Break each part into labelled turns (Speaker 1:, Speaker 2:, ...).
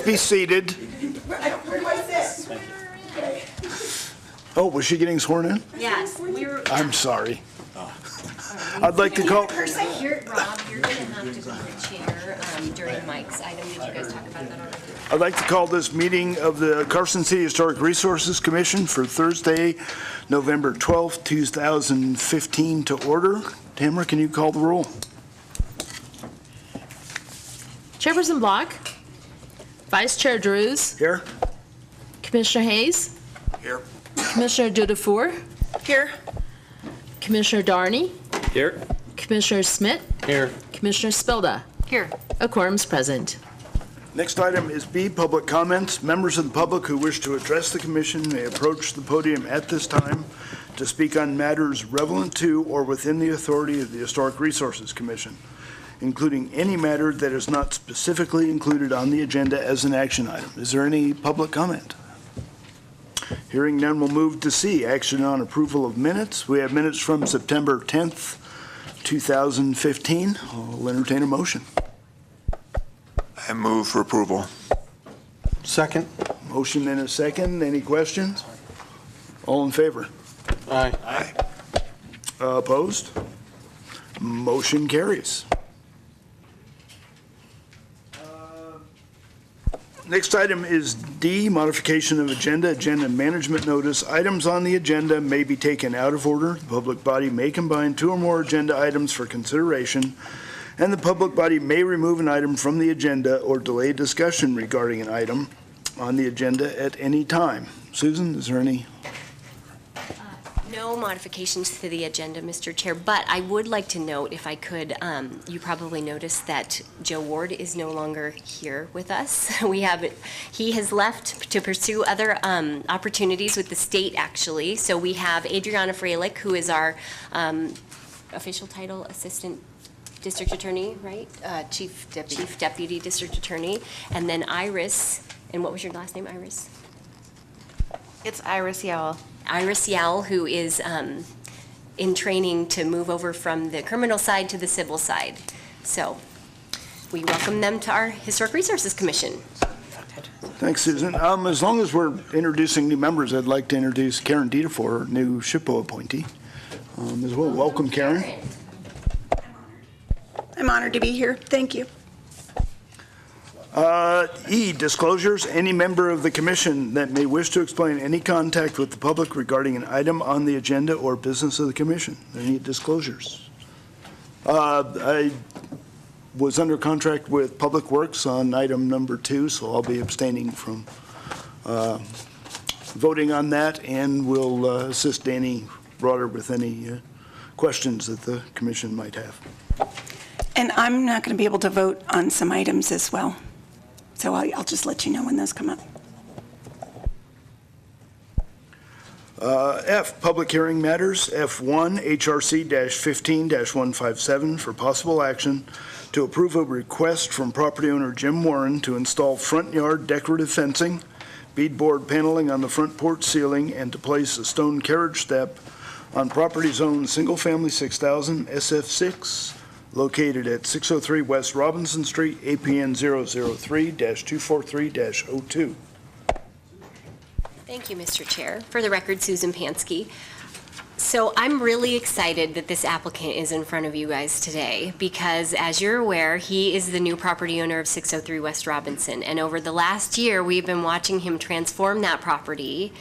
Speaker 1: be seated.
Speaker 2: Where do I sit? Okay.
Speaker 1: Oh, was she getting sworn in?
Speaker 3: Yes, we were.
Speaker 1: I'm sorry. I'd like to call,
Speaker 3: Here, Rob, you're gonna have to go to the chair during Mike's item. Did you guys talk about that already?
Speaker 1: I'd like to call this meeting of the Carson City Historic Resources Commission for Thursday, November 12th, 2015 to order. Tamara, can you call the roll?
Speaker 4: Chairperson Block, Vice Chair Drews,
Speaker 1: Here?
Speaker 4: Commissioner Hayes,
Speaker 1: Here.
Speaker 4: Commissioner Dudafour,
Speaker 2: Here.
Speaker 4: Commissioner Darney,
Speaker 5: Here.
Speaker 4: Commissioner Smith,
Speaker 5: Here.
Speaker 4: Commissioner Spilda.
Speaker 3: Here.
Speaker 4: A quorum's present.
Speaker 1: Next item is B, public comments. Members of the public who wish to address the commission may approach the podium at this time to speak on matters relevant to or within the authority of the Historic Resources Commission, including any matter that is not specifically included on the agenda as an action item. Is there any public comment? Hearing none, we'll move to C, action on approval of minutes. We have minutes from September 10th, 2015. I'll entertain a motion.
Speaker 6: I move for approval.
Speaker 5: Second.
Speaker 1: Motion and a second. Any questions? All in favor?
Speaker 5: Aye.
Speaker 6: Aye.
Speaker 1: Opposed? Motion carries. Next item is D, modification of agenda management notice. Items on the agenda may be taken out of order. The public body may combine two or more agenda items for consideration, and the public body may remove an item from the agenda or delay discussion regarding an item on the agenda at any time. Susan, is there any?
Speaker 3: No modifications to the agenda, Mr. Chair, but I would like to note, if I could, you probably noticed that Joe Ward is no longer here with us. He has left to pursue other opportunities with the state, actually. So we have Adriana Freilich, who is our official title, Assistant District Attorney, right? Chief Deputy District Attorney. And then Iris, and what was your last name, Iris?
Speaker 2: It's Iris Yowell.
Speaker 3: Iris Yowell, who is in training to move over from the criminal side to the civil side. So we welcome them to our Historic Resources Commission.
Speaker 1: Thanks, Susan. As long as we're introducing new members, I'd like to introduce Karen Dieterfor, our new SHPO appointee, as well. Welcome, Karen.
Speaker 2: I'm honored to be here. Thank you.
Speaker 1: E, disclosures. Any member of the commission that may wish to explain any contact with the public regarding an item on the agenda or business of the commission. Any disclosures? I was under contract with Public Works on item number 2, so I'll be abstaining from voting on that, and will assist Danny Broader with any questions that the commission might have.
Speaker 2: And I'm not going to be able to vote on some items as well. So I'll just let you know when those come up.
Speaker 1: F, public hearing matters. F1, HRC-15-157 for possible action to approve a request from property owner Jim Warren to install front yard decorative fencing, beadboard paneling on the front porch ceiling, and to place a stone carriage step on property zone single-family 6,000 SF6, located at 603 West Robinson Street, APN 003-243-02.
Speaker 3: Thank you, Mr. Chair. For the record, Susan Pansky. So I'm really excited that this applicant is in front of you guys today because, as you're aware, he is the new property owner of 603 West Robinson. And over the last year, we've been watching him transform that property.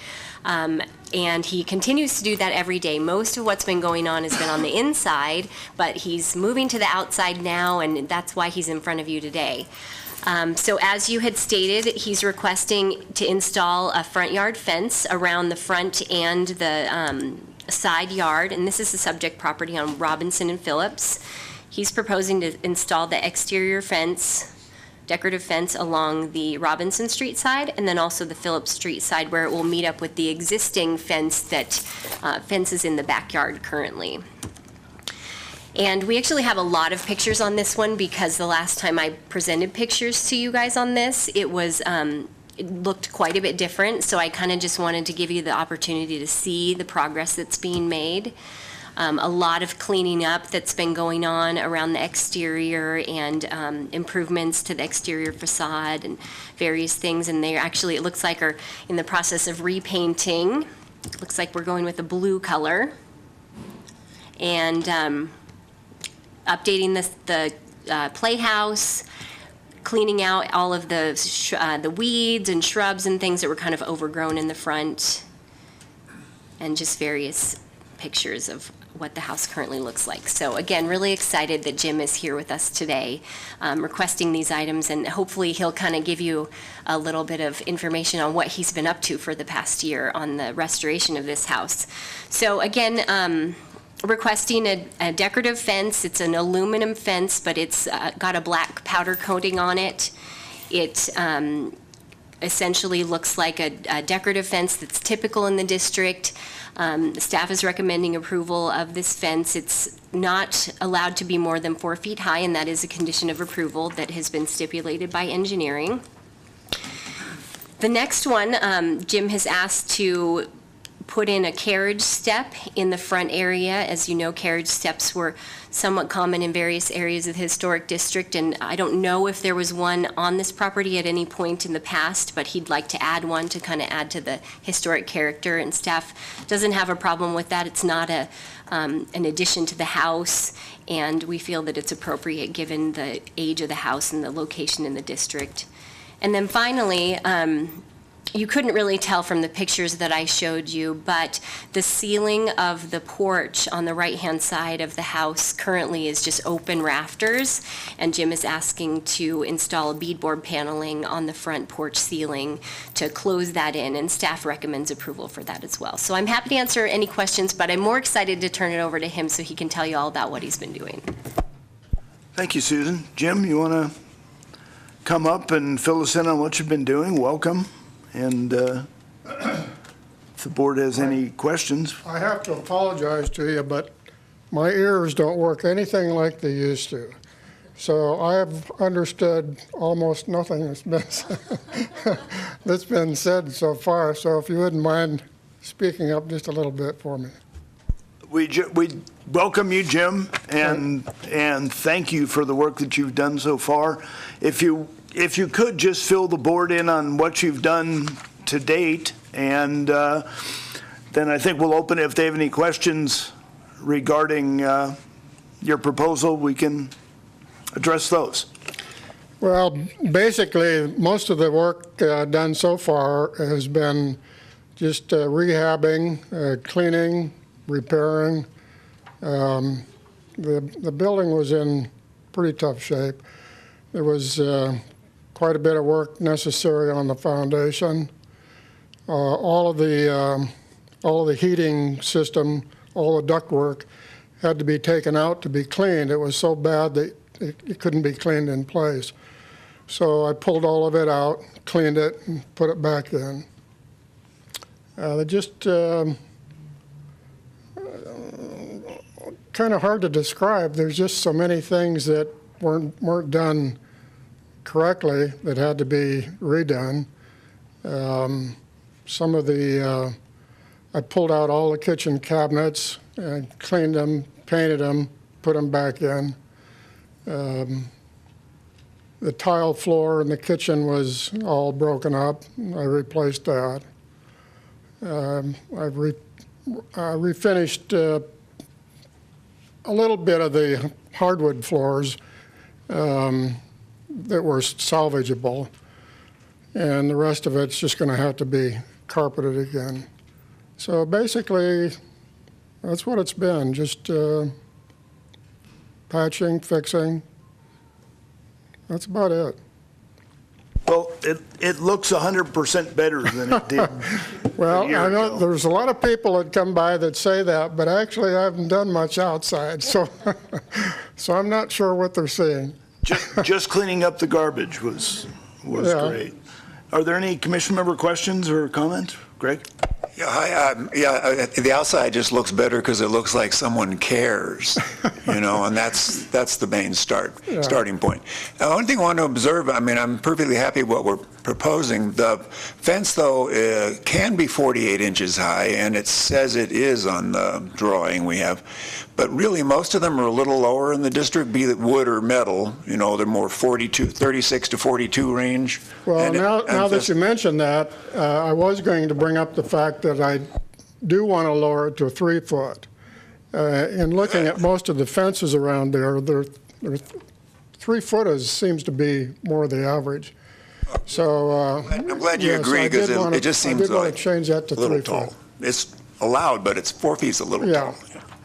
Speaker 3: And he continues to do that every day. Most of what's been going on has been on the inside, but he's moving to the outside now, and that's why he's in front of you today. So as you had stated, he's requesting to install a front yard fence around the front and the side yard, and this is the subject property on Robinson and Phillips. He's proposing to install the exterior fence, decorative fence along the Robinson Street side, and then also the Phillips Street side, where it will meet up with the existing fence that fences in the backyard currently. And we actually have a lot of pictures on this one because the last time I presented pictures to you guys on this, it was it looked quite a bit different. So I kind of just wanted to give you the opportunity to see the progress that's being made. a lot of cleaning up that's been going on around the exterior and improvements to the exterior facade and various things. And they actually, it looks like, are in the process of repainting. Looks like we're going with a blue color. And updating the playhouse, cleaning out all of the weeds and shrubs and things that were kind of overgrown in the front, and just various pictures of what the house currently looks like. So again, really excited that Jim is here with us today, requesting these items, and hopefully he'll kind of give you a little bit of information on what he's been up to for the past year on the restoration of this house. So again, requesting a decorative fence. It's an aluminum fence, but it's got a black powder coating on it. It essentially looks like a decorative fence that's typical in the district. The staff is recommending approval of this fence. It's not allowed to be more than 4 feet high, and that is a condition of approval that has been stipulated by engineering. The next one, Jim has asked to put in a carriage step in the front area. As you know, carriage steps were somewhat common in various areas of the historic district, and I don't know if there was one on this property at any point in the past, but he'd like to add one to kind of add to the historic character, and staff doesn't have a problem with that. It's not an addition to the house, and we feel that it's appropriate given the age of the house and the location in the district. And then finally, you couldn't really tell from the pictures that I showed you, but the ceiling of the porch on the right-hand side of the house currently is just open rafters, and Jim is asking to install a beadboard paneling on the front porch ceiling to close that in, and staff recommends approval for that as well. So I'm happy to answer any questions, but I'm more excited to turn it over to him so he can tell you all about what he's been doing.
Speaker 1: Thank you, Susan. Jim, you want to come up and fill us in on what you've been doing? Welcome. And if the board has any questions.
Speaker 7: I have to apologize to you, but my ears don't work anything like they used to. So I have understood almost nothing that's been said so far. So if you wouldn't mind speaking up just a little bit for me.
Speaker 1: We welcome you, Jim, and thank you for the work that you've done so far. If you could just fill the board in on what you've done to date, and then I think we'll open it. If they have any questions regarding your proposal, we can address those.
Speaker 7: Well, basically, most of the work done so far has been just rehabbing, cleaning, repairing. The building was in pretty tough shape. There was quite a bit of work necessary on the foundation. All of the heating system, all the ductwork had to be taken out to be cleaned. It was so bad that it couldn't be cleaned in place. So I pulled all of it out, cleaned it, and put it back in. They're just kind of hard to describe. There's just so many things that weren't done correctly that had to be redone. Some of the, I pulled out all the kitchen cabinets and cleaned them, painted them, put them back in. The tile floor in the kitchen was all broken up. I replaced that. I've refinished a little bit of the hardwood floors that were salvageable, and the rest of it's just going to have to be carpeted again. So basically, that's what it's been, just patching, fixing. That's about it.
Speaker 1: Well, it looks 100% better than it did.
Speaker 7: Well,
Speaker 1: a year
Speaker 7: I know
Speaker 1: ago.
Speaker 7: there's a lot of people that come by that say that, but actually I haven't done much outside, so so I'm not sure what they're seeing.
Speaker 1: Just cleaning up the garbage was
Speaker 7: Yeah.
Speaker 1: great. Are there any commission member questions or comments? Greg?
Speaker 6: Yeah, the outside just looks better because it looks like someone cares, and that's the main starting point. One thing I want to observe, I'm perfectly happy what we're proposing. The fence, though, can be 48 inches high, and it says it is on the drawing we have. But really, most of them are a little lower in the district, be it wood or metal. You know, they're more 36 to 42 range.
Speaker 7: Well,
Speaker 6: And
Speaker 7: now that you mention that, I was going to bring up the fact that I do want to lower it to 3 foot. In looking at most of the fences around there, they're 3 foot seems to be more the average. So
Speaker 6: I'm glad you
Speaker 7: yes,
Speaker 6: agree,
Speaker 7: I
Speaker 6: because
Speaker 7: did wanna-
Speaker 6: it just
Speaker 7: I
Speaker 6: seems
Speaker 7: did want
Speaker 6: like
Speaker 7: to change that to
Speaker 6: a little
Speaker 7: 3
Speaker 6: tall.
Speaker 7: foot.
Speaker 6: It's allowed, but it's 4 feet's a little
Speaker 7: Yeah,
Speaker 6: tall.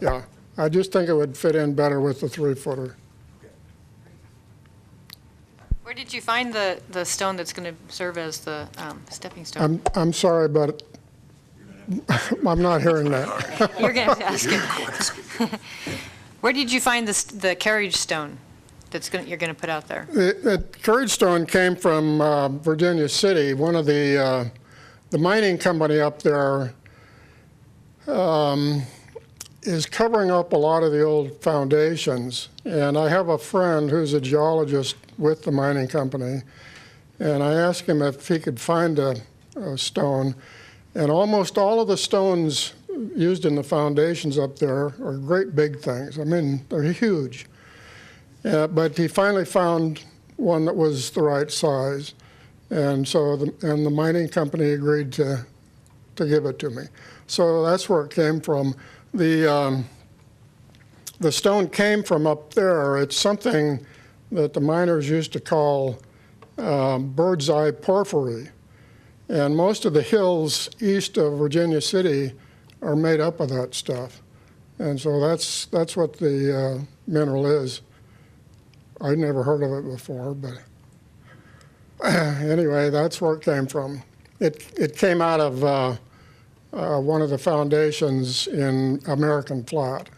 Speaker 7: yeah. I just think it would fit in better with the 3-footer.
Speaker 8: Where did you find the stone that's going to serve as the stepping stone?
Speaker 7: I'm sorry, but I'm not hearing that.
Speaker 8: You're going to ask it. Where did you find the carriage stone you're going to put out there?
Speaker 7: The carriage stone came from Virginia City. One of the mining company up there is covering up a lot of the old foundations. And I have a friend who's a geologist with the mining company, and I asked him if he could find a stone. And almost all of the stones used in the foundations up there are great big things. I mean, they're huge. But he finally found one that was the right size. And so the mining company agreed to give it to me. So that's where it came from. The stone came from up there. It's something that the miners used to call bird's eye porphyry. And most of the hills east of Virginia City are made up of that stuff. And so that's what the mineral is. I'd never heard of it before, but anyway, that's where it came from. It came out of one of the foundations in American Flat.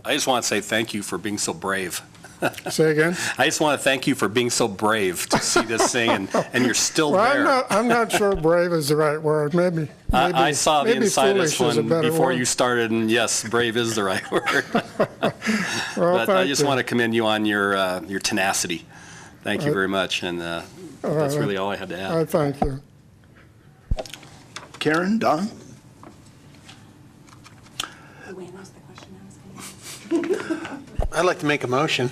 Speaker 9: I just want to say thank you for being so brave.
Speaker 7: Say again?
Speaker 9: I just want to thank you for being so brave to see this thing, and you're still
Speaker 7: Well,
Speaker 9: there.
Speaker 7: I'm not sure brave is the right word. Maybe
Speaker 9: I saw the
Speaker 7: maybe
Speaker 9: inside of this
Speaker 7: foolish is a
Speaker 9: one
Speaker 7: better
Speaker 9: before
Speaker 7: word.
Speaker 9: you started, and yes, brave is the right word.
Speaker 7: Well,
Speaker 9: But I
Speaker 7: thank
Speaker 9: just
Speaker 7: you.
Speaker 9: want to commend you on your tenacity. Thank you very much, and that's really all I had to add.
Speaker 7: I thank you.
Speaker 1: Karen, Don?
Speaker 5: I'd like to make a motion.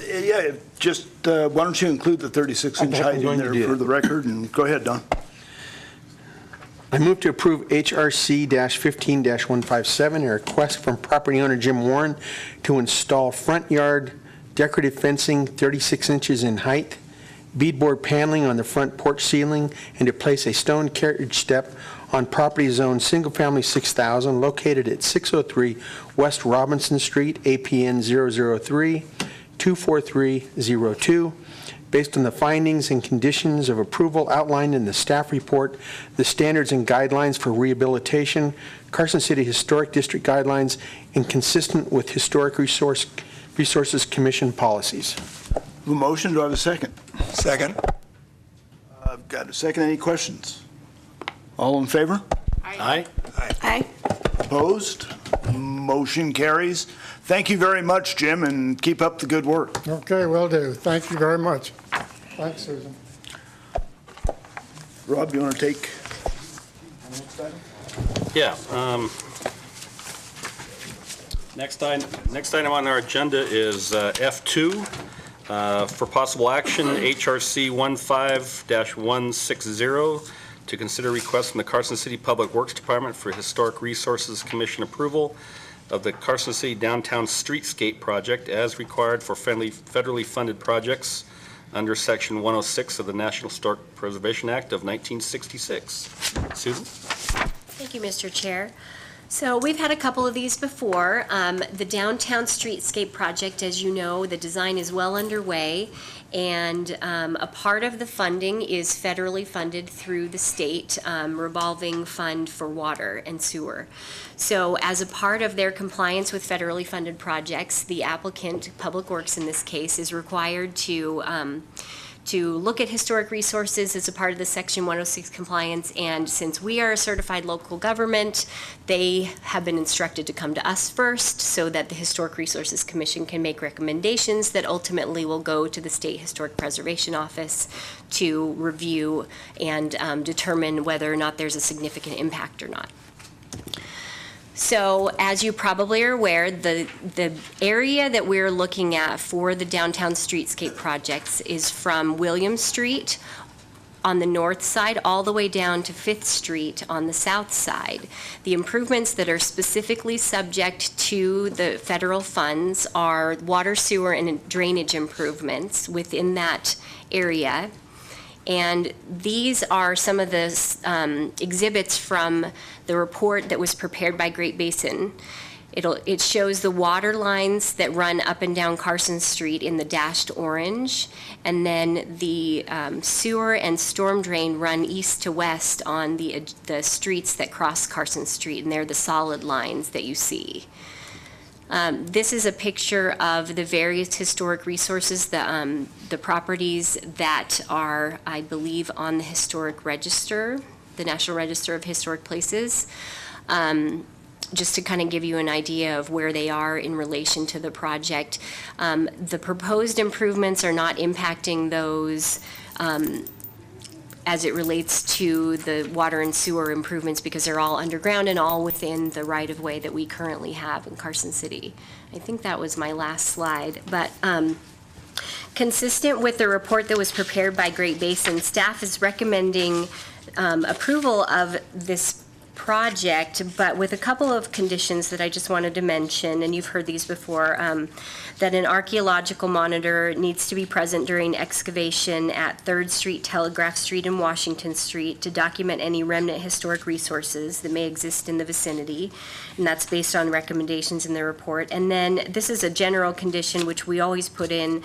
Speaker 1: Yeah, just, why don't you include the 36-inch
Speaker 5: I'm
Speaker 1: height in
Speaker 5: going to
Speaker 1: there
Speaker 5: do
Speaker 1: for
Speaker 5: that.
Speaker 1: the record, and go ahead, Don.
Speaker 5: I move to approve HRC-15-157, a request from property owner Jim Warren to install front yard decorative fencing 36 inches in height, beadboard paneling on the front porch ceiling, and to place a stone carriage step on property zone single-family 6,000 located at 603 West Robinson Street, APN 003-24302. Based on the findings and conditions of approval outlined in the staff report, the standards and guidelines for rehabilitation, Carson City Historic District guidelines, and consistent with Historic Resources Commission policies.
Speaker 1: A motion, do I have a second?
Speaker 6: Second?
Speaker 1: I've got a second. Any questions? All in favor?
Speaker 9: Aye.
Speaker 2: Aye.
Speaker 1: Opposed? Motion carries. Thank you very much, Jim, and keep up the good work.
Speaker 7: Okay, will do. Thank you very much. Thanks, Susan.
Speaker 1: Rob, you want to take the next item?
Speaker 9: Yeah. Next item on our agenda is F2 for possible action, HRC 15-160, to consider request from the Carson City Public Works Department for Historic Resources Commission approval of the Carson City Downtown Streetscape Project as required for federally funded projects under Section 106 of the National Historic Preservation Act of 1966. Susan?
Speaker 3: Thank you, Mr. Chair. So we've had a couple of these before. The Downtown Streetscape Project, as you know, the design is well underway, and a part of the funding is federally funded through the state revolving fund for water and sewer. So as a part of their compliance with federally funded projects, the applicant, Public Works in this case, is required to to look at historic resources as a part of the Section 106 compliance. And since we are a certified local government, they have been instructed to come to us first so that the Historic Resources Commission can make recommendations that ultimately will go to the State Historic Preservation Office to review and determine whether or not there's a significant impact or not. So as you probably are aware, the area that we're looking at for the downtown streetscape projects is from William Street on the north side all the way down to 5th Street on the south side. The improvements that are specifically subject to the federal funds are water, sewer, and drainage improvements within that area. And these are some of the exhibits from the report that was prepared by Great Basin. It shows the water lines that run up and down Carson Street in the dashed orange, and then the sewer and storm drain run east to west on the streets that cross Carson Street, and they're the solid lines that you see. This is a picture of the various historic resources, the properties that are, I believe, on the historic register, the National Register of Historic Places, just to kind of give you an idea of where they are in relation to the project. The proposed improvements are not impacting those as it relates to the water and sewer improvements because they're all underground and all within the right-of-way that we currently have in Carson City. I think that was my last slide, but consistent with the report that was prepared by Great Basin, staff is recommending approval of this project, but with a couple of conditions that I just wanted to mention, and you've heard these before, that an archaeological monitor needs to be present during excavation at 3rd Street, Telegraph Street, and Washington Street to document any remnant historic resources that may exist in the vicinity, and that's based on recommendations in the report. And then this is a general condition which we always put in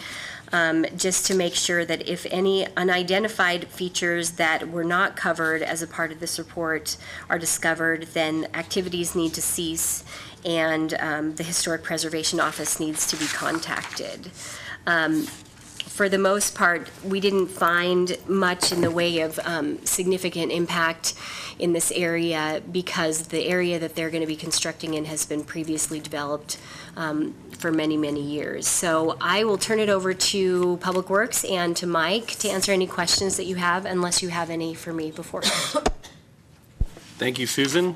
Speaker 3: just to make sure that if any unidentified features that were not covered as a part of this report are discovered, then activities need to cease and the Historic Preservation Office needs to be contacted. For the most part, we didn't find much in the way of significant impact in this area because the area that they're going to be constructing in has been previously developed for many, many years. So I will turn it over to Public Works and to Mike to answer any questions that you have, unless you have any for me beforehand.
Speaker 9: Thank you, Susan.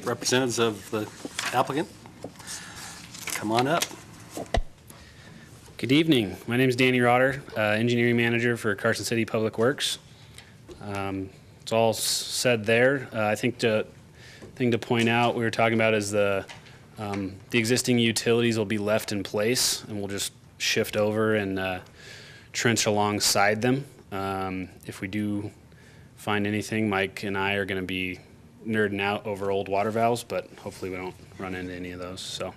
Speaker 9: Representatives of the applicant, come on up.
Speaker 10: Good evening. My name is Danny Rotter, Engineering Manager for Carson City Public Works. It's all said there. I think the thing to point out we were talking about is the existing utilities will be left in place and we'll just shift over and trench alongside them. If we do find anything, Mike and I are going to be nerding out over old water valves, but hopefully we don't run into any of those. So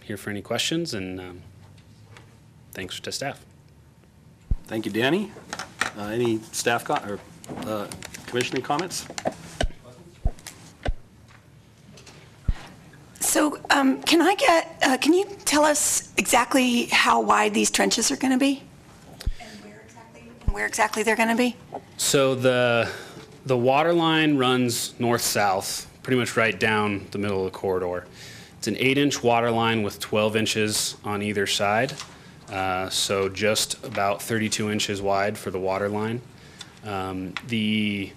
Speaker 10: here for any questions, and thanks to staff.
Speaker 9: Thank you, Danny. Any staff or commissioning comments?
Speaker 2: So can you tell us exactly how wide these trenches are going to be? And where exactly they're going to be?
Speaker 10: So the water line runs north-south, pretty much right down the middle of the corridor. It's an 8-inch water line with 12 inches on either side, so just about 32 inches wide for the water line. The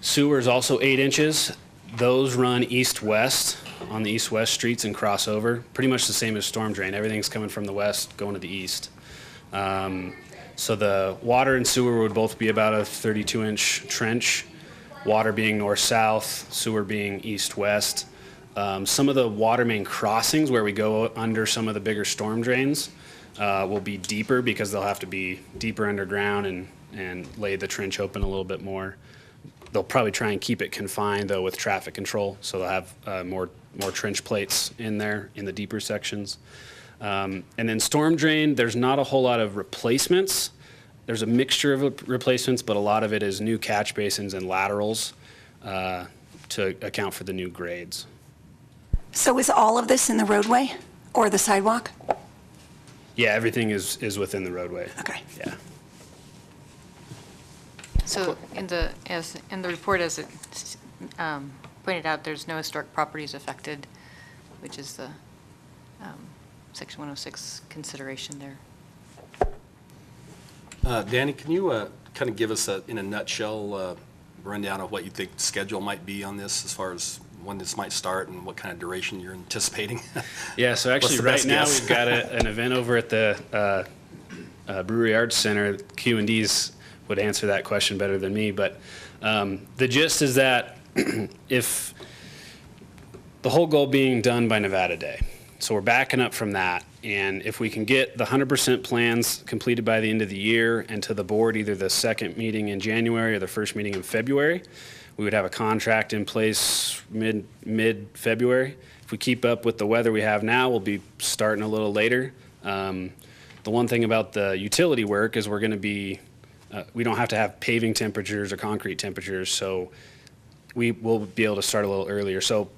Speaker 10: sewer is also 8 inches. Those run east-west on the east-west streets and cross over, pretty much the same as storm drain. Everything's coming from the west, going to the east. So the water and sewer would both be about a 32-inch trench, water being north-south, sewer being east-west. Some of the water main crossings where we go under some of the bigger storm drains will be deeper because they'll have to be deeper underground and lay the trench open a little bit more. They'll probably try and keep it confined though with traffic control, so they'll have more trench plates in there in the deeper sections. And then storm drain, there's not a whole lot of replacements. There's a mixture of replacements, but a lot of it is new catch basins and laterals to account for the new grades.
Speaker 2: So is all of this in the roadway or the sidewalk?
Speaker 10: Yeah, everything is within the roadway.
Speaker 2: Okay.
Speaker 10: Yeah.
Speaker 8: So in the report, as it pointed out, there's no historic properties affected, which is the Section 106 consideration there.
Speaker 9: Danny, can you kind of give us, in a nutshell, rundown of what you think the schedule might be on this, as far as when this might start and what kind of duration you're anticipating?
Speaker 10: Yeah, so actually
Speaker 9: the
Speaker 10: right
Speaker 9: best
Speaker 10: now
Speaker 9: guess?
Speaker 10: we've got an event over at the Brewery Arts Center. Q&Ds would answer that question better than me, but the gist is that if the whole goal being done by Nevada Day, so we're backing up from that, and if we can get the 100% plans completed by the end of the year and to the board either the second meeting in January or the first meeting in February, we would have a contract in place mid-February. If we keep up with the weather we have now, we'll be starting a little later. The one thing about the utility work is we're going to be, we don't have to have paving temperatures or concrete temperatures, so we will be able to start a little earlier. So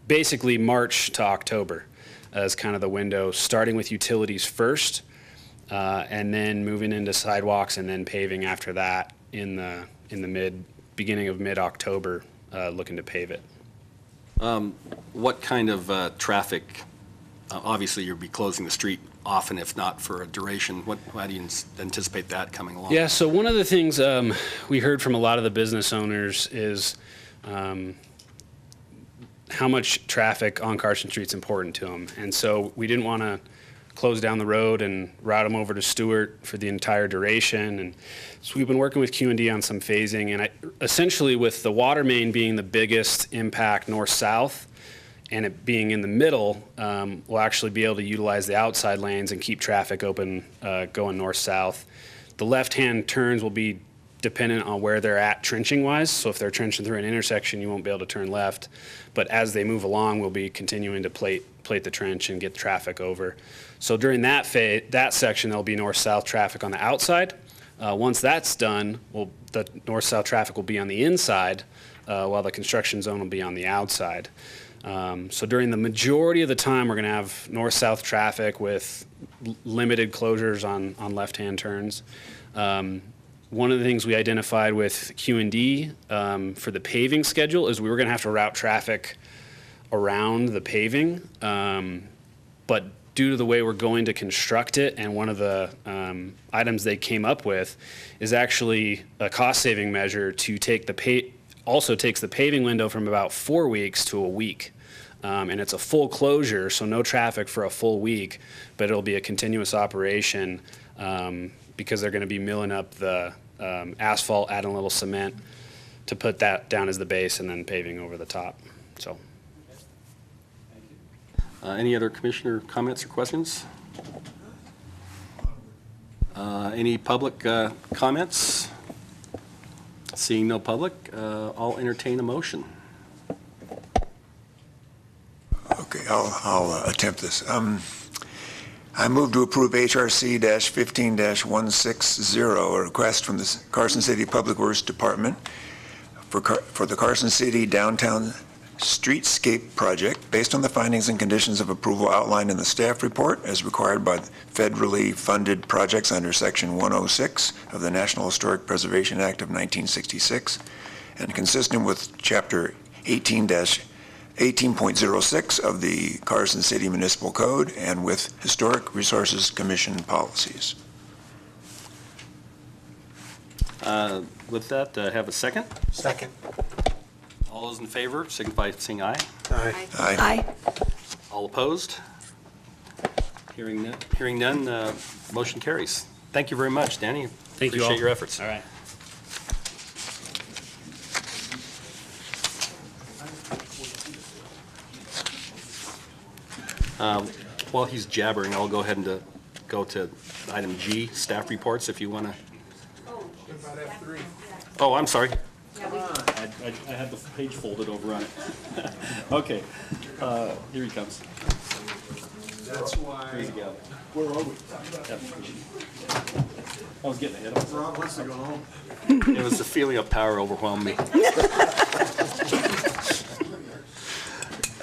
Speaker 10: basically March to October is kind of the window, starting with utilities first, and then moving into sidewalks and then paving after that in the beginning of mid-October, looking to pave it.
Speaker 9: What kind of traffic, obviously you'll be closing the street often, if not for a duration. How do you anticipate that coming along?
Speaker 10: Yeah, so one of the things we heard from a lot of the business owners is how much traffic on Carson Street is important to them. And so we didn't want to close down the road and route them over to Stewart for the entire duration. And so we've been working with Q&D on some phasing. And essentially with the water main being the biggest impact north-south and it being in the middle, we'll actually be able to utilize the outside lanes and keep traffic open going north-south. The left-hand turns will be dependent on where they're at trenching-wise. So if they're trenching through an intersection, you won't be able to turn left. But as they move along, we'll be continuing to plate the trench and get traffic over. So during that section, there'll be north-south traffic on the outside. Once that's done, the north-south traffic will be on the inside, while the construction zone will be on the outside. So during the majority of the time, we're going to have north-south traffic with limited closures on left-hand turns. One of the things we identified with Q&D for the paving schedule is we were going to have to route traffic around the paving, but due to the way we're going to construct it, and one of the items they came up with is actually a cost-saving measure to also takes the paving window from about 4 weeks to a week. And it's a full closure, so no traffic for a full week, but it'll be a continuous operation because they're going to be milling up the asphalt, adding a little cement to put that down as the base and then paving over the top. So.
Speaker 9: Any other commissioner comments or questions? Any public comments? Seeing no public, I'll entertain a motion.
Speaker 6: Okay, I'll attempt this. I move to approve HRC-15-160, a request from the Carson City Public Works Department for the Carson City Downtown Streetscape Project based on the findings and conditions of approval outlined in the staff report as required by federally funded projects under Section 106 of the National Historic Preservation Act of 1966 and consistent with Chapter 18.06 of the Carson City Municipal Code and with Historic Resources Commission policies.
Speaker 9: With that, have a second?
Speaker 5: Second.
Speaker 9: All those in favor, signify by saying aye.
Speaker 5: Aye.
Speaker 2: Aye.
Speaker 9: All opposed? Hearing none, motion carries. Thank you very much, Danny.
Speaker 10: Thank you all.
Speaker 9: Appreciate your efforts.
Speaker 10: All right.
Speaker 9: While he's jabbering, I'll go ahead and go to item G, staff reports, if you want to. Oh, I'm sorry. I had the page folded over on it. Okay, here he comes.
Speaker 11: That's why.
Speaker 9: Here you go.
Speaker 11: Where are we?
Speaker 9: Yep. I was getting ahead of myself.
Speaker 11: Rob wants to go home.
Speaker 9: It was the feeling of power overwhelmed me.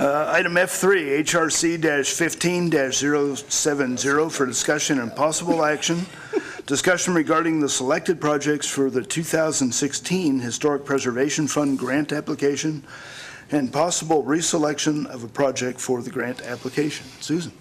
Speaker 1: Item F3, HRC-15-070 for discussion and possible action. Discussion regarding the selected projects for the 2016 Historic Preservation Fund grant application and possible reselection of a project for the grant application. Susan.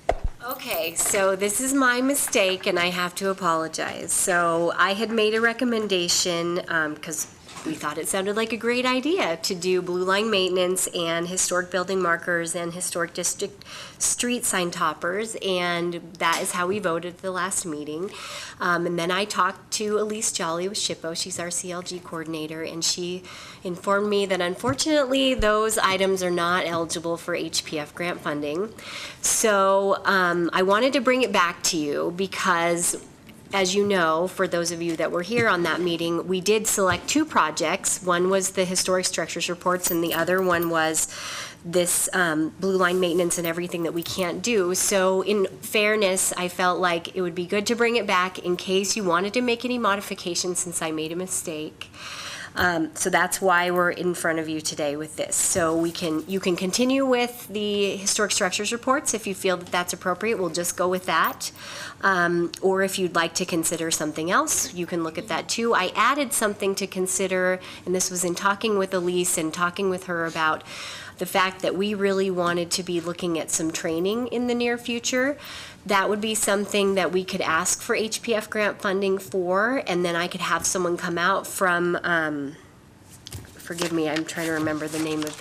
Speaker 3: Okay, so this is my mistake, and I have to apologize. So I had made a recommendation, because we thought it sounded like a great idea to do blue line maintenance and historic building markers and historic district street sign toppers, and that is how we voted at the last meeting. And then I talked to Elise Jolly with SHPO, she's our CLG coordinator, and she informed me that unfortunately those items are not eligible for HPF grant funding. So I wanted to bring it back to you because, as you know, for those of you that were here on that meeting, we did select two projects. One was the historic structures reports, and the other one was this blue line maintenance and everything that we can't do. So in fairness, I felt like it would be good to bring it back in case you wanted to make any modifications since I made a mistake. So that's why we're in front of you today with this. So you can continue with the historic structures reports if you feel that that's appropriate. We'll just go with that. Or if you'd like to consider something else, you can look at that too. I added something to consider, and this was in talking with Elise and talking with her about the fact that we really wanted to be looking at some training in the near future. That would be something that we could ask for HPF grant funding for, and then I could have someone come out from, forgive me, I'm trying to remember the name of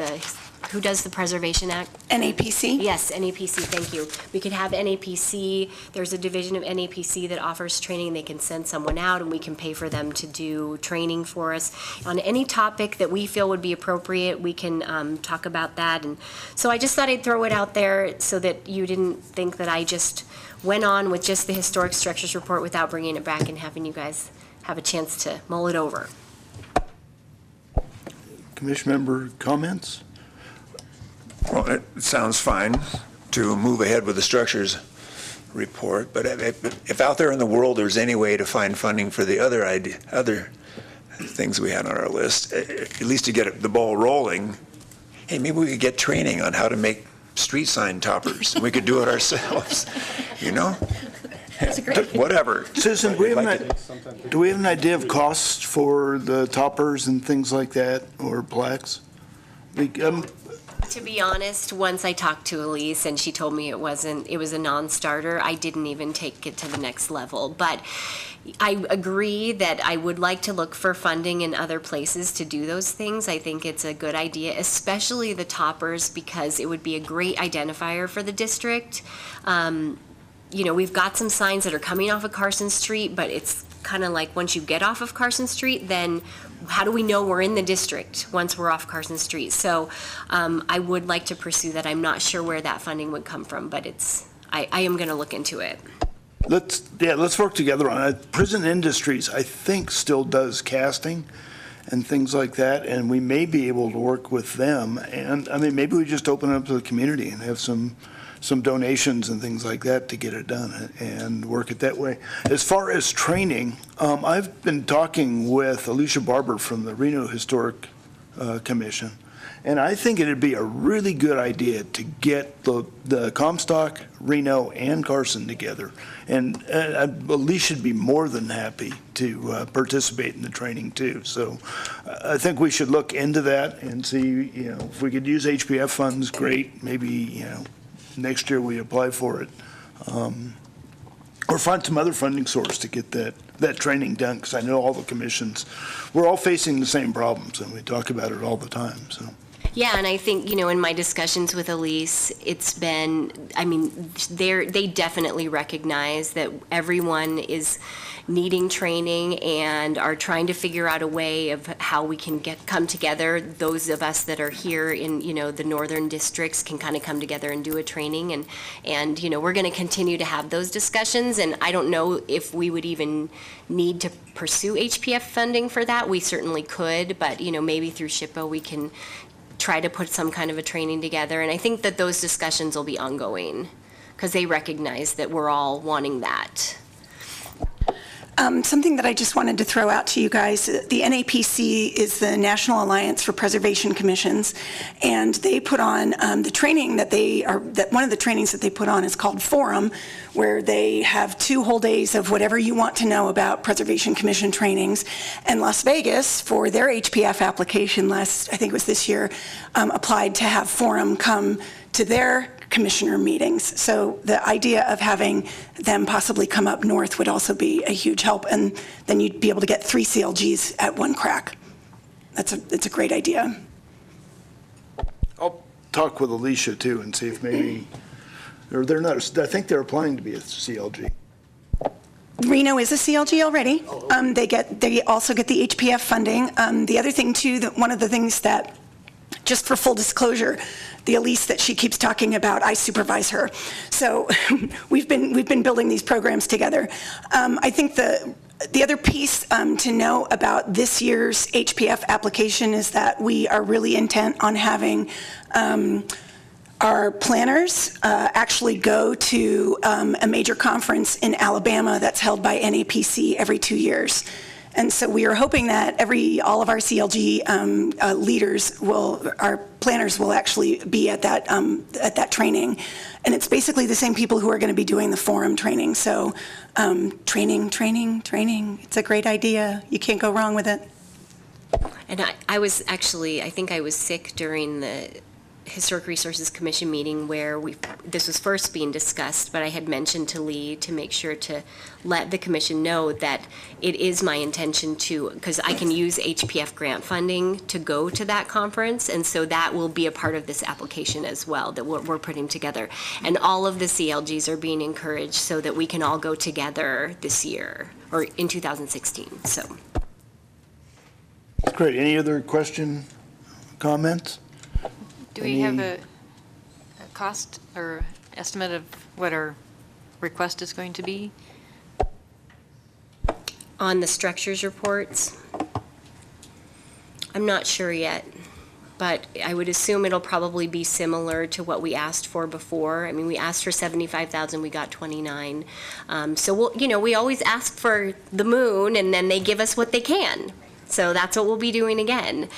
Speaker 3: who does the Preservation Act?
Speaker 2: NAPC?
Speaker 3: Yes, NAPC, thank you. We could have NAPC, there's a division of NAPC that offers training. They can send someone out and we can pay for them to do training for us. On any topic that we feel would be appropriate, we can talk about that. And so I just thought I'd throw it out there so that you didn't think that I just went on with just the historic structures report without bringing it back and having you guys have a chance to mull it over.
Speaker 1: Commission member comments?
Speaker 6: Well, it sounds fine to move ahead with the structures report, but if out there in the world there's any way to find funding for the other things we had on our list, at least to get the ball rolling, hey, maybe we could get training on how to make street sign toppers. We could do it ourselves, you know? Whatever.
Speaker 1: Susan, do we have an idea of costs for the toppers and things like that, or plaques?
Speaker 3: To be honest, once I talked to Elise and she told me it was a non-starter, I didn't even take it to the next level. But I agree that I would like to look for funding in other places to do those things. I think it's a good idea, especially the toppers, because it would be a great identifier for the district. You know, we've got some signs that are coming off of Carson Street, but it's kind of like once you get off of Carson Street, then how do we know we're in the district once we're off Carson Street? So I would like to pursue that. I'm not sure where that funding would come from, but I am going to look into it.
Speaker 1: Let's work together on it. Prison Industries, I think, still does casting and things like that, and we may be able to work with them. And I mean, maybe we just open it up to the community and have some donations and things like that to get it done and work it that way. As far as training, I've been talking with Alicia Barber from the Reno Historic Commission, and I think it'd be a really good idea to get the Comstock, Reno, and Carson together. And Alicia should be more than happy to participate in the training too. So I think we should look into that and see, you know, if we could use HPF funds, great. Maybe, you know, next year we apply for it, or find some other funding source to get that training done, because I know all the commissions, we're all facing the same problems, and we talk about it all the time. So.
Speaker 3: Yeah, and I think, you know, in my discussions with Elise, it's been, I mean, they definitely recognize that everyone is needing training and are trying to figure out a way of how we can come together. Those of us that are here in, you know, the northern districts can kind of come together and do a training, and you know, we're going to continue to have those discussions, and I don't know if we would even need to pursue HPF funding for that. We certainly could, but, you know, maybe through SHPO we can try to put some kind of a training together, and I think that those discussions will be ongoing because they recognize that we're all wanting that.
Speaker 2: Something that I just wanted to throw out to you guys, the NAPC is the National Alliance for Preservation Commissions, and they put on the training one of the trainings that they put on is called Forum, where they have 2 whole days of whatever you want to know about Preservation Commission trainings. And Las Vegas, for their HPF application I think it was this year, applied to have Forum come to their commissioner meetings. So the idea of having them possibly come up north would also be a huge help, and then you'd be able to get 3 CLGs at one crack. It's a great idea.
Speaker 1: I'll talk with Alicia too and see if maybe, or they're not, I think they're applying to be a CLG.
Speaker 2: Reno is a CLG already. They also get the HPF funding. The other thing too, that one of the things that, just for full disclosure, the Elise that she keeps talking about, I supervise her. So we've been building these programs together. I think the other piece to know about this year's HPF application is that we are really intent on having our planners actually go to a major conference in Alabama that's held by NAPC every 2 years. And so we are hoping that all of our CLG leaders our planners will actually be at that training. And it's basically the same people who are going to be doing the Forum training. So training. It's a great idea. You can't go wrong with it.
Speaker 3: And I think I was sick during the Historic Resources Commission meeting where this was first being discussed, but I had mentioned to Lee to make sure to let the commission know that it is my intention because I can use HPF grant funding to go to that conference, and so that will be a part of this application as well that we're putting together. And all of the CLGs are being encouraged so that we can all go together this year, or in 2016, so.
Speaker 1: Great. Any other comments?
Speaker 8: Do we have a cost or estimate of what our request is going to be?
Speaker 3: On the structures reports, I'm not sure yet, but I would assume it'll probably be similar to what we asked for before. I mean, we asked for 75,000, we got 29. So we always ask for the moon, and then they give us what they can. So that's what we'll be doing again,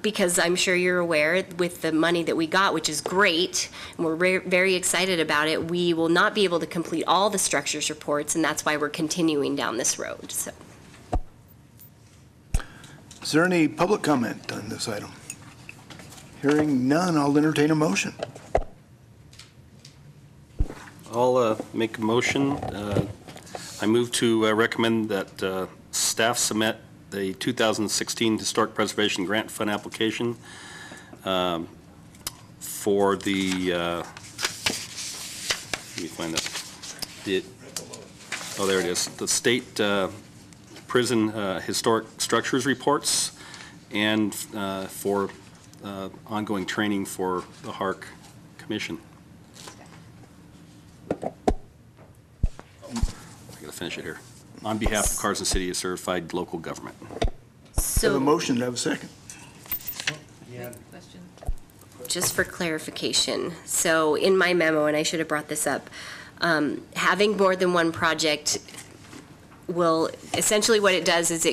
Speaker 3: because I'm sure you're aware with the money that we got, which is great, and we're very excited about it, we will not be able to complete all the structures reports, and that's why we're continuing down this road. So.
Speaker 1: Is there any public comment on this item? Hearing none, I'll entertain a motion.
Speaker 9: I'll make a motion. I move to recommend that staff submit the 2016 Historic Preservation Grant Fund application for the, let me find that. There it is. The state prison historic structures reports and for ongoing training for the HARC Commission. I gotta finish it here. On behalf of Carson City, a certified local government.
Speaker 1: Have a motion, have a second.
Speaker 8: Question?
Speaker 3: Just for clarification, so in my memo, and I should have brought this up, having more than one project will, essentially what it does is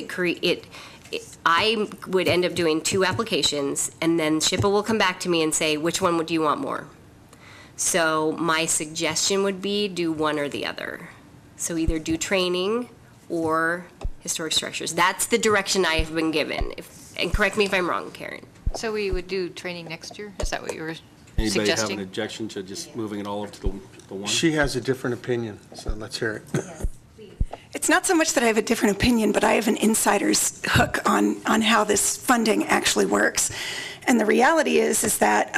Speaker 3: I would end up doing 2 applications, and then SHPA will come back to me and say, which one would you want more? So my suggestion would be do one or the other. So either do training or historic structures. That's the direction I have been given. And correct me if I'm wrong, Karen.
Speaker 8: So we would do training next year? Is that what you were
Speaker 9: Anybody have an
Speaker 8: suggesting?
Speaker 9: objection to just moving it all over to the one?
Speaker 5: She has a different opinion, so let's hear it.
Speaker 2: It's not so much that I have a different opinion, but I have an insider's hook on how this funding actually works. And the reality is that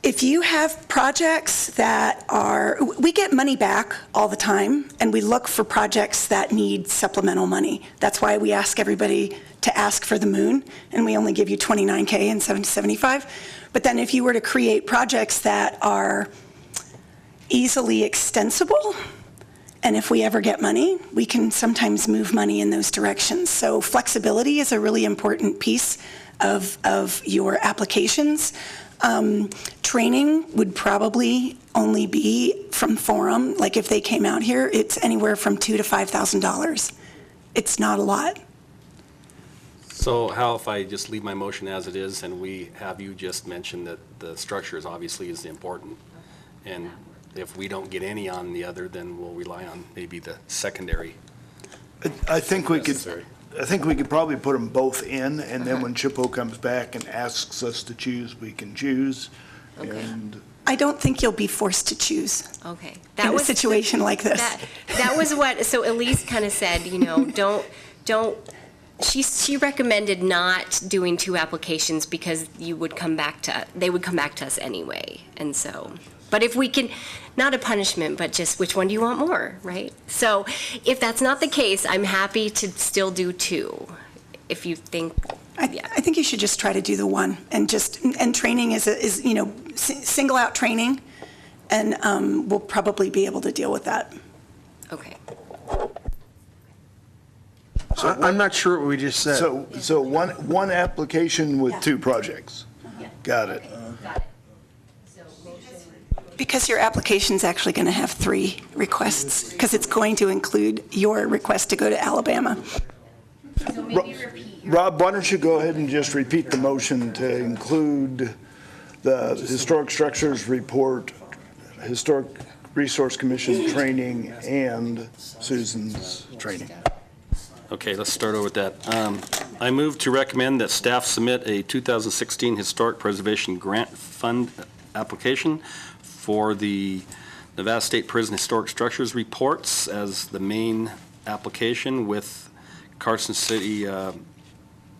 Speaker 2: if you have projects that we get money back all the time, and we look for projects that need supplemental money. That's why we ask everybody to ask for the moon, and we only give you $29K and $75. But then if you were to create projects that are easily extensible, and if we ever get money, we can sometimes move money in those directions. So flexibility is a really important piece of your applications. Training would probably only be from Forum, like if they came out here, it's anywhere from $2,000 to $5,000. It's not a lot.
Speaker 9: So how if I just leave my motion as it is, and we have you just mention that the structure is obviously is important, and if we don't get any on the other, then we'll rely on maybe the secondary.
Speaker 1: I think we could,
Speaker 9: Necessary.
Speaker 1: I think we could probably put them both in, and then when Chippo comes back and asks us to choose, we can choose.
Speaker 3: Okay.
Speaker 1: And
Speaker 2: I don't think you'll be forced to choose
Speaker 3: Okay.
Speaker 2: in a situation like this.
Speaker 3: That was what, so Elise kind of said, don't, she recommended not doing 2 applications because they would come back to us anyway. And so, but if we can, not a punishment, but just which one do you want more, right? So if that's not the case, I'm happy to still do 2, if you think, yeah.
Speaker 2: I think you should just try to do the one, and training is single out training, and we'll probably be able to deal with that.
Speaker 3: Okay.
Speaker 5: I'm not sure what we just said.
Speaker 1: so one application with 2 projects. Got it.
Speaker 2: Because your application's actually going to have 3 requests, because it's going to include your request to go to Alabama.
Speaker 3: So maybe repeat.
Speaker 1: Rob, why don't you go ahead and just repeat the motion to include the Historic Structures Report, Historic Resource Commission training, and Susan's training.
Speaker 9: Okay, let's start over with that. I move to recommend that staff submit a 2016 Historic Preservation Grant Fund application for the Nevada State Prison Historic Structures Reports as the main application, with Carson City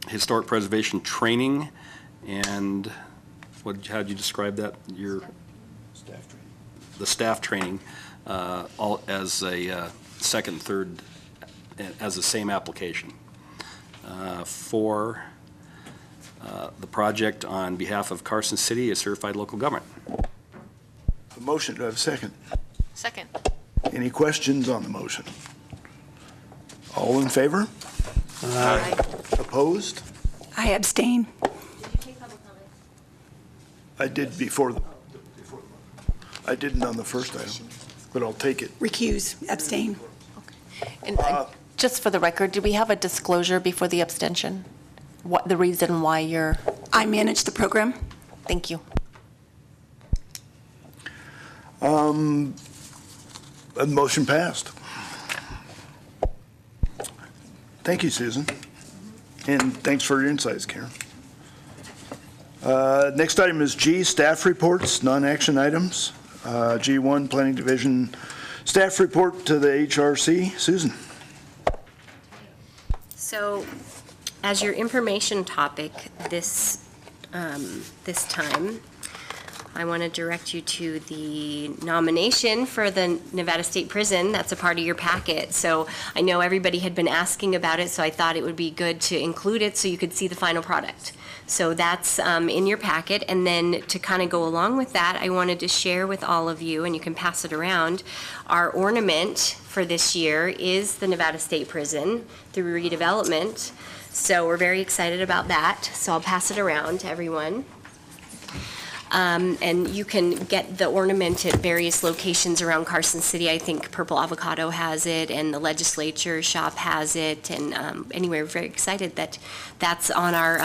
Speaker 9: Historic Preservation Training, and how'd you describe that? The staff training, all as a second, third, as the same application for the project on behalf of Carson City, a certified local government.
Speaker 1: A motion, do I have a second?
Speaker 8: Second.
Speaker 1: Any questions on the motion? All in favor?
Speaker 8: Aye.
Speaker 1: Opposed?
Speaker 2: I abstain.
Speaker 1: I did I didn't on the first item, but I'll take it.
Speaker 2: Recuse, abstain.
Speaker 12: And just for the record, do we have a disclosure before the abstention? What the reason why you're,
Speaker 2: I manage the program.
Speaker 12: thank you.
Speaker 1: A motion passed. Thank you, Susan. And thanks for your insights, Karen. Next item is G, staff reports, non-action items. G1, Planning Division staff report to the HRC. Susan.
Speaker 3: So, as your information topic this time, I want to direct you to the nomination for the Nevada State Prison. That's a part of your packet. So I know everybody had been asking about it, so I thought it would be good to include it so you could see the final product. So that's in your packet. And then to kind of go along with that, I wanted to share with all of you, and you can pass it around, our ornament for this year is the Nevada State Prison through redevelopment. So we're very excited about that. So I'll pass it around to everyone. And you can get the ornament at various locations around Carson City. I think Purple Avocado has it, and the legislature shop has it, and anyway, we're very excited that that's on our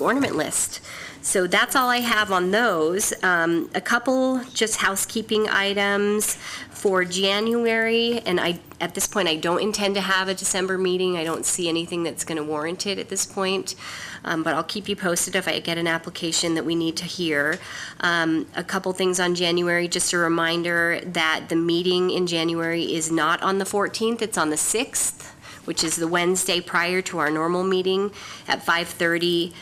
Speaker 3: ornament list. So that's all I have on those. A couple just housekeeping items for January, and at this point, I don't intend to have a December meeting. I don't see anything that's going to warrant it at this point. But I'll keep you posted if I get an application that we need to hear. A couple things on January, just a reminder that the meeting in January is not on the 14th, it's on the 6th, which is the Wednesday prior to our normal meeting at 5:30.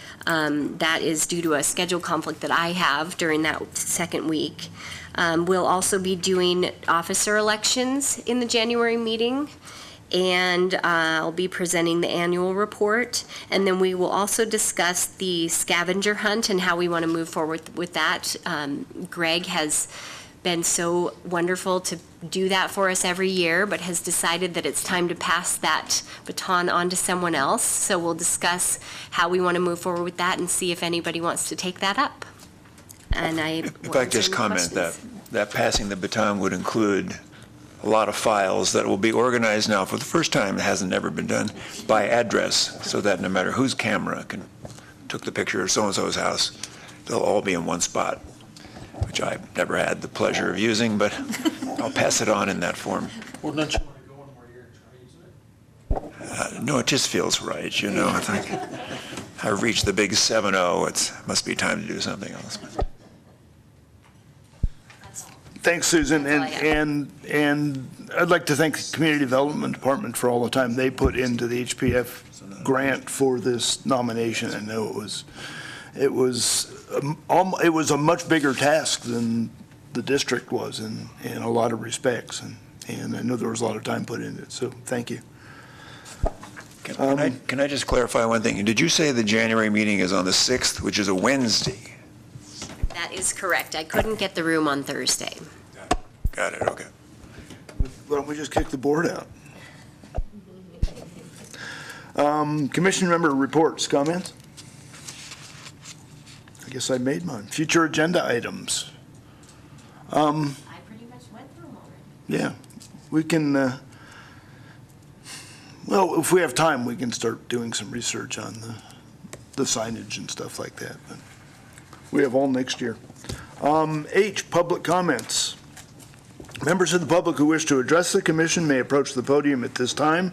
Speaker 3: That is due to a schedule conflict that I have during that second week. We'll also be doing officer elections in the January meeting, and I'll be presenting the annual report. And then we will also discuss the scavenger hunt and how we want to move forward with that. Greg has been so wonderful to do that for us every year, but has decided that it's time to pass that baton on to someone else. So we'll discuss how we want to move forward with that and see if anybody wants to take that up. and I.
Speaker 6: If I could just comment that passing the baton would include a lot of files that will be organized now for the first time, it hasn't ever been done, by address, so that no matter whose camera took the picture of so-and-so's house, they'll all be in one spot, which I've never had the pleasure of using, but I'll pass it on in that form.
Speaker 11: Well, don't you want to go one more year and try using it?
Speaker 6: No, it just feels right, you know. It's like, I've reached the big 7-0, it must be time to do something else.
Speaker 1: Thanks, Susan,
Speaker 3: That's all I have.
Speaker 1: and I'd like to thank the Community Development Department for all the time they put into the HPF grant for this nomination. I know it was a much bigger task than the district was in a lot of respects, and I know there was a lot of time put into it, so thank you.
Speaker 6: Can I just clarify one thing? Did you say the January meeting is on the 6th, which is a Wednesday?
Speaker 3: That is correct. I couldn't get the room on Thursday.
Speaker 6: Got it, okay.
Speaker 1: Why don't we just kick the board out? Commission member reports, comments? I guess I made mine. Future agenda items.
Speaker 3: I pretty much went through them already.
Speaker 1: Yeah, we can, well, if we have time, we can start doing some research on the signage and stuff like that. But we have all next year. H, public comments. Members of the public who wish to address the commission may approach the podium at this time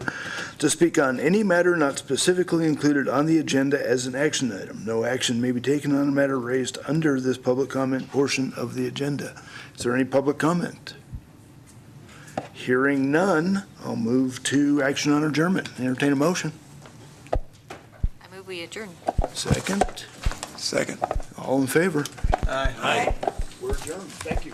Speaker 1: to speak on any matter not specifically included on the agenda as an action item. No action may be taken on a matter raised under this public comment portion of the agenda. Is there any public comment? Hearing none, I'll move to action on adjournment. Entertain a motion.
Speaker 8: I move we adjourn.
Speaker 1: Second.
Speaker 6: Second.
Speaker 1: All in favor?
Speaker 11: Aye.
Speaker 1: We're adjourned. Thank you.